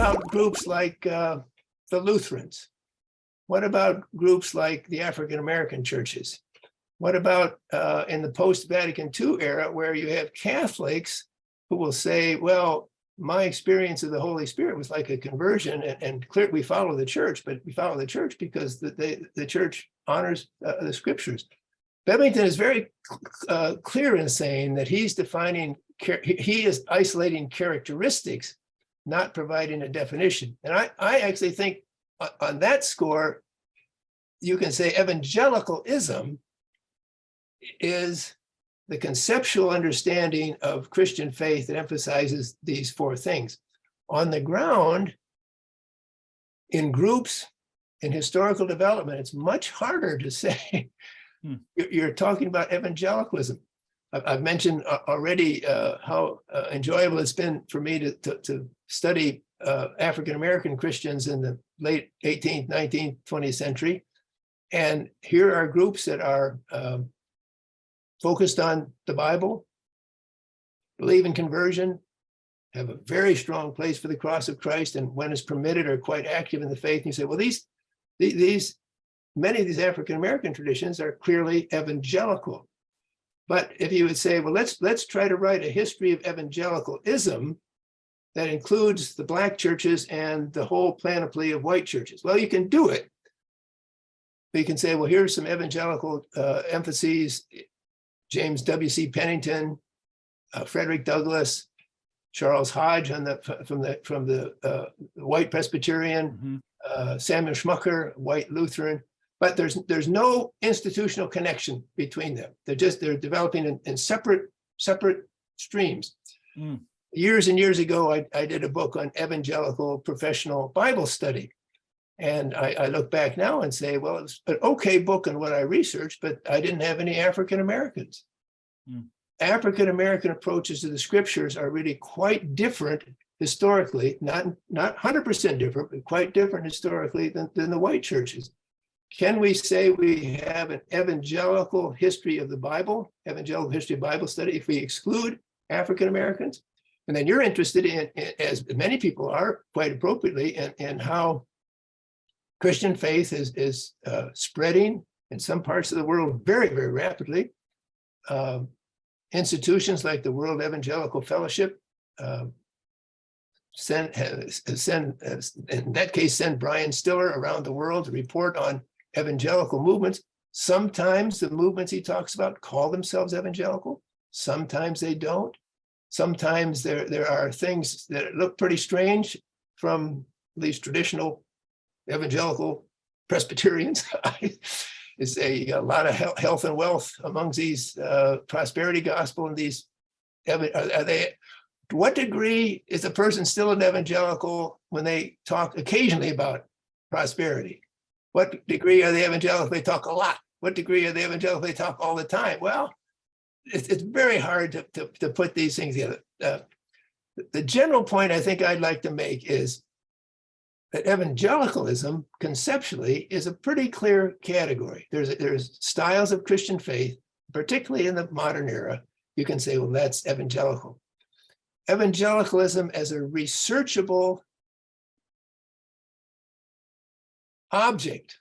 about groups like the Lutherans? What about groups like the African American churches? What about in the post-Vatican II era, where you have Catholics who will say, well, my experience of the Holy Spirit was like a conversion, and clear, we follow the church, but we follow the church because the church honors the scriptures. Bebbington is very clear in saying that he's defining, he is isolating characteristics, not providing a definition. And I actually think on that score, you can say evangelicalism is the conceptual understanding of Christian faith that emphasizes these four things. On the ground, in groups, in historical development, it's much harder to say. You're talking about evangelicalism. I've mentioned already how enjoyable it's been for me to study African-American Christians in the late 18th, 19th, 20th century. And here are groups that are focused on the Bible, believe in conversion, have a very strong place for the cross of Christ, and when it's permitted are quite active in the faith. And you say, well, many of these African-American traditions are clearly evangelical. But if you would say, well, let's try to write a history of evangelicalism that includes the Black churches and the whole panoply of white churches. Well, you can do it. But you can say, well, here's some evangelical emphases. James W.C. Pennington, Frederick Douglass, Charles Hodge from the white Presbyterian, Samuel Schmucker, white Lutheran. But there's no institutional connection between them. They're developing in separate streams. Years and years ago, I did a book on evangelical professional Bible study. And I look back now and say, well, it's an okay book on what I researched, but I didn't have any African Americans. African American approaches to the scriptures are really quite different historically, not 100% different, but quite different historically than the white churches. Can we say we have an evangelical history of the Bible, evangelical history of Bible study, if we exclude African Americans? And then you're interested in, as many people are, quite appropriately, in how Christian faith is spreading in some parts of the world very, very rapidly. Institutions like the World Evangelical Fellowship send Brian Stiller around the world to report on evangelical movements. Sometimes the movements he talks about call themselves evangelical. Sometimes they don't. Sometimes there are things that look pretty strange from these traditional evangelical Presbyterians. Is a lot of health and wealth amongst these prosperity gospel and these. Are they? To what degree is a person still an evangelical when they talk occasionally about prosperity? What degree are they evangelical? They talk a lot. What degree are they evangelical? They talk all the time. Well, it's very hard to put these things together. The general point I think I'd like to make is that evangelicalism conceptually is a pretty clear category. There's styles of Christian faith, particularly in the modern era. You can say, well, that's evangelical. Evangelicalism as a researchable object,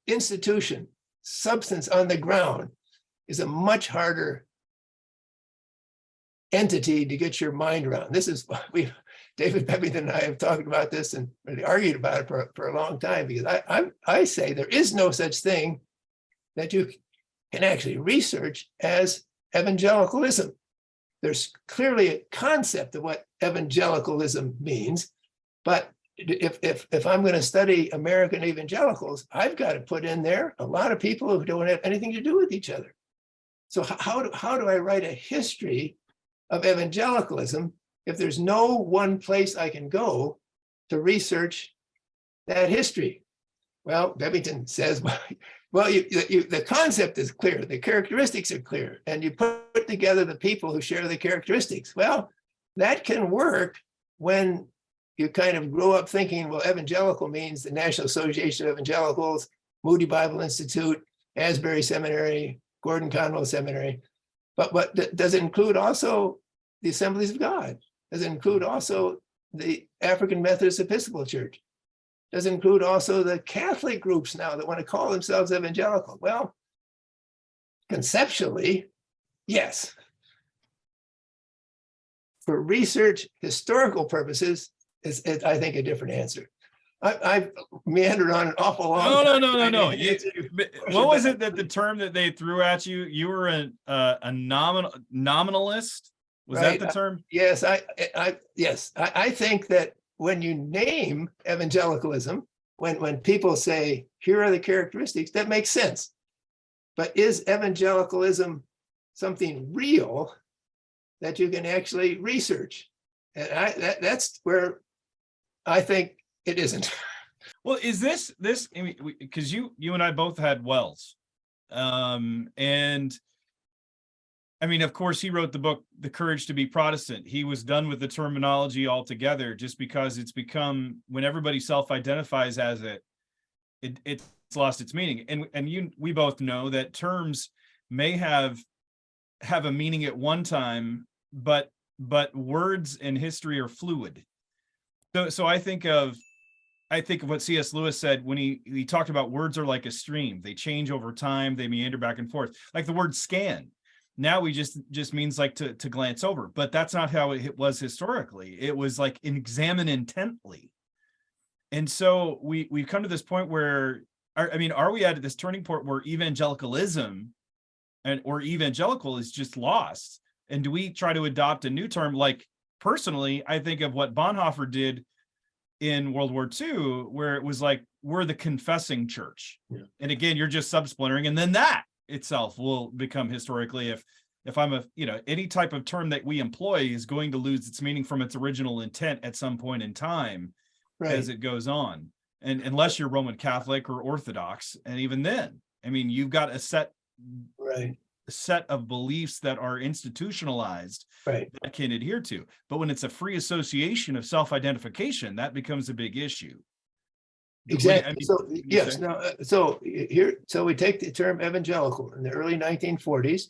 institution, substance on the ground is a much harder entity to get your mind around. This is David Bebbington and I have talked about this and really argued about it for a long time, because I say there is no such thing that you can actually research as evangelicalism. There's clearly a concept of what evangelicalism means, but if I'm going to study American evangelicals, I've got to put in there a lot of people who don't have anything to do with each other. So how do I write a history of evangelicalism if there's no one place I can go to research that history? Well, Bebbington says, well, the concept is clear, the characteristics are clear, and you put together the people who share the characteristics. Well, that can work when you kind of grow up thinking, well, evangelical means the National Association of Evangelicals, Moody Bible Institute, Asbury Seminary, Gordon Conwell Seminary. But does it include also the Assemblies of God? Does it include also the African Methodist Episcopal Church? Does it include also the Catholic groups now that want to call themselves evangelical? Well, conceptually, yes. For research, historical purposes, it's I think, a different answer. I've meandered on an awful long time. No. What was it that the term that they threw at you? You were a nominalist? Was that the term? Yes, I think that when you name evangelicalism, when people say, here are the characteristics, that makes sense. But is evangelicalism something real that you can actually research? And that's where I think it isn't. Well, is this because you and I both had Wells, and I mean, of course, he wrote the book "The Courage to be Protestant." He was done with the terminology altogether, just because it's become, when everybody self-identifies as it's lost its meaning. And we both know that terms may have a meaning at one time, but words in history are fluid. So I think of what C.S. Lewis said when he talked about words are like a stream. They change over time. They meander back and forth. Like the word scan. Now we just means like to glance over, but that's not how it was historically. It was like examine intently. And so we've come to this point where, are we at this turning point where evangelicalism or evangelical is just lost? And do we try to adopt a new term? Like, personally, I think of what Bonhoeffer did in World War II, where it was like, we're the confessing church. Yeah. And again, you're just subsplintering, and then that itself will become historically, if I'm any type of term that we employ is going to lose its meaning from its original intent at some point in time, right, as it goes on. And unless you're Roman Catholic or Orthodox, and even then, I mean, you've got a set of beliefs that are institutionalized, right, that can adhere to. But when it's a free association of self-identification, that becomes a big issue. Exactly. So we take the term evangelical. In the early 1940s,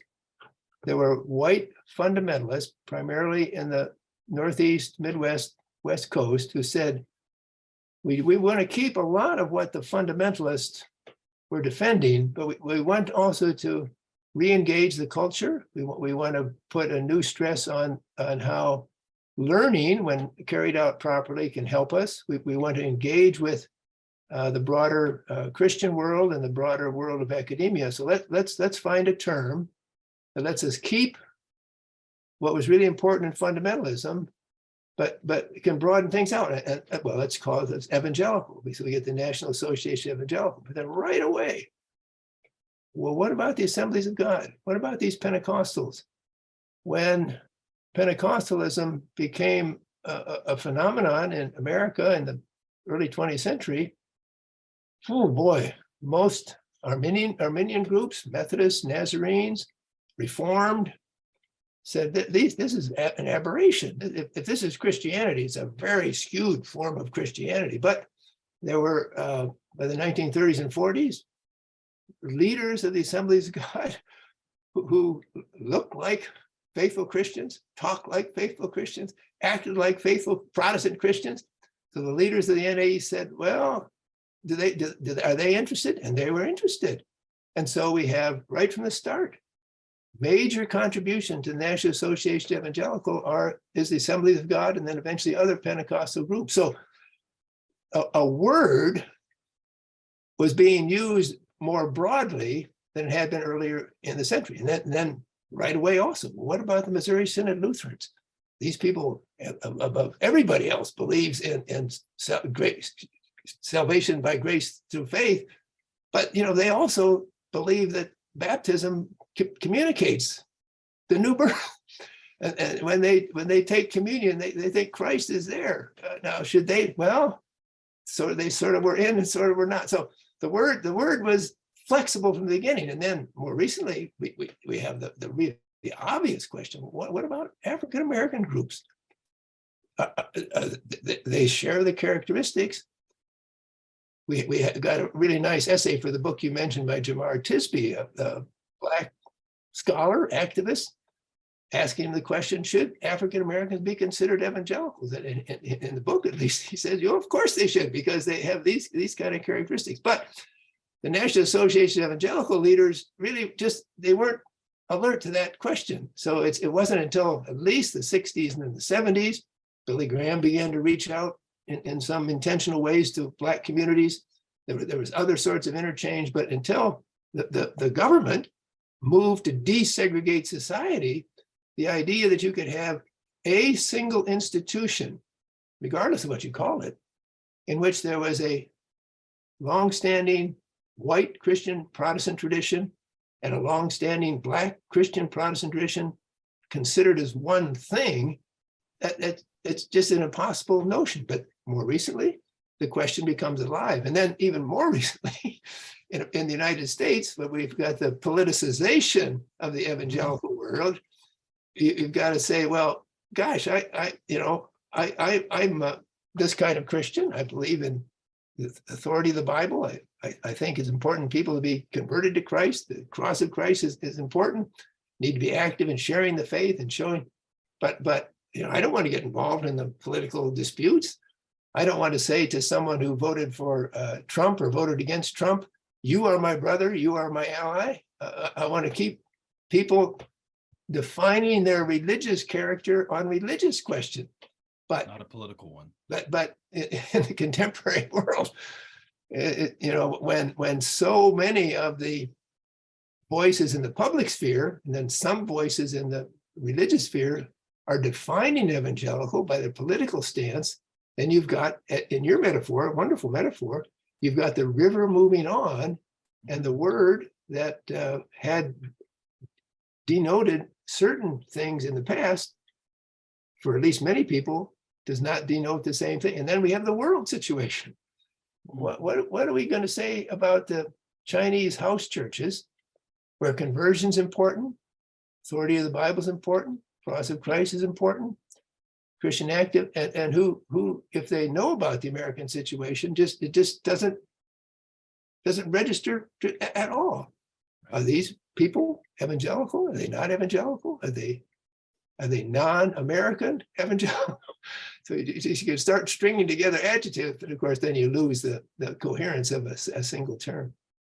there were white fundamentalists, primarily in the Northeast, Midwest, West Coast, who said, we want to keep a lot of what the fundamentalists were defending, but we want also to re-engage the culture. We want to put a new stress on how learning, when carried out properly, can help us. We want to engage with the broader Christian world and the broader world of academia. So let's find a term that lets us keep what was really important in fundamentalism, but it can broaden things out. And well, let's call it evangelical. So we get the National Association of Evangelical. But then right away, well, what about the Assemblies of God? What about these Pentecostals? When Pentecostalism became a phenomenon in America in the early 20th century, oh boy, most Arminian groups, Methodists, Nazarenes, Reformed, said that this is an aberration. If this is Christianity, it's a very skewed form of Christianity. But there were, by the 1930s and 40s, leaders of the Assemblies of God who looked like faithful Christians, talked like faithful Christians, acted like faithful Protestant Christians. So the leaders of the NAE said, well, are they interested? And they were interested. And so we have, right from the start, major contribution to the National Association of Evangelical is the Assemblies of God, and then eventually other Pentecostal groups. So a word was being used more broadly than it had been earlier in the century. And then right away also, what about the Missouri Synod Lutherans? These people, above everybody else, believes in grace, salvation by grace through faith, but they also believe that baptism communicates the new birth. And when they take communion, they think Christ is there. Now, should they? Well, they sort of were in and sort of were not. So the word was flexible from the beginning. And then more recently, we have the obvious question: what about African American groups? They share the characteristics. We got a really nice essay for the book you mentioned by Jamar Tisby, a Black scholar, activist, asking the question, should African Americans be considered evangelicals? And in the book, at least, he says, of course they should, because they have these kind of characteristics. But the National Association of Evangelical Leaders really they weren't alert to that question. So it wasn't until at least the 60s and then the 70s, Billy Graham began to reach out in some intentional ways to Black communities. There was other sorts of interchange, but until the government moved to desegregate society, the idea that you could have a single institution, regardless of what you call it, in which there was a longstanding white Christian Protestant tradition and a longstanding Black Christian Protestant tradition considered as one thing, it's just an impossible notion. But more recently, the question becomes alive. And then even more recently, in the United States, where we've got the politicization of the evangelical world, you've got to say, well, gosh, I'm this kind of Christian. I believe in the authority of the Bible. I think it's important people to be converted to Christ. The cross of Christ is important. Need to be active in sharing the faith and showing. But I don't want to get involved in the political disputes. I don't want to say to someone who voted for Trump or voted against Trump, you are my brother, you are my ally. I want to keep people defining their religious character on religious question, but not a political one. But in the contemporary world, when so many of the voices in the public sphere and then some voices in the religious sphere are defining evangelical by their political stance, then you've got, in your metaphor, a wonderful metaphor, you've got the river moving on, and the word that had denoted certain things in the past, for at least many people, does not denote the same thing. And then we have the world situation. What are we going to say about the Chinese house churches, where conversion is important, authority of the Bible is important, cross of Christ is important, Christian active, and who, if they know about the American situation, it just doesn't register at all. Are these people evangelical? Are they not evangelical? Are they non-American evangelical? So you can start stringing together adjectives, but of course then you lose the coherence of a single term.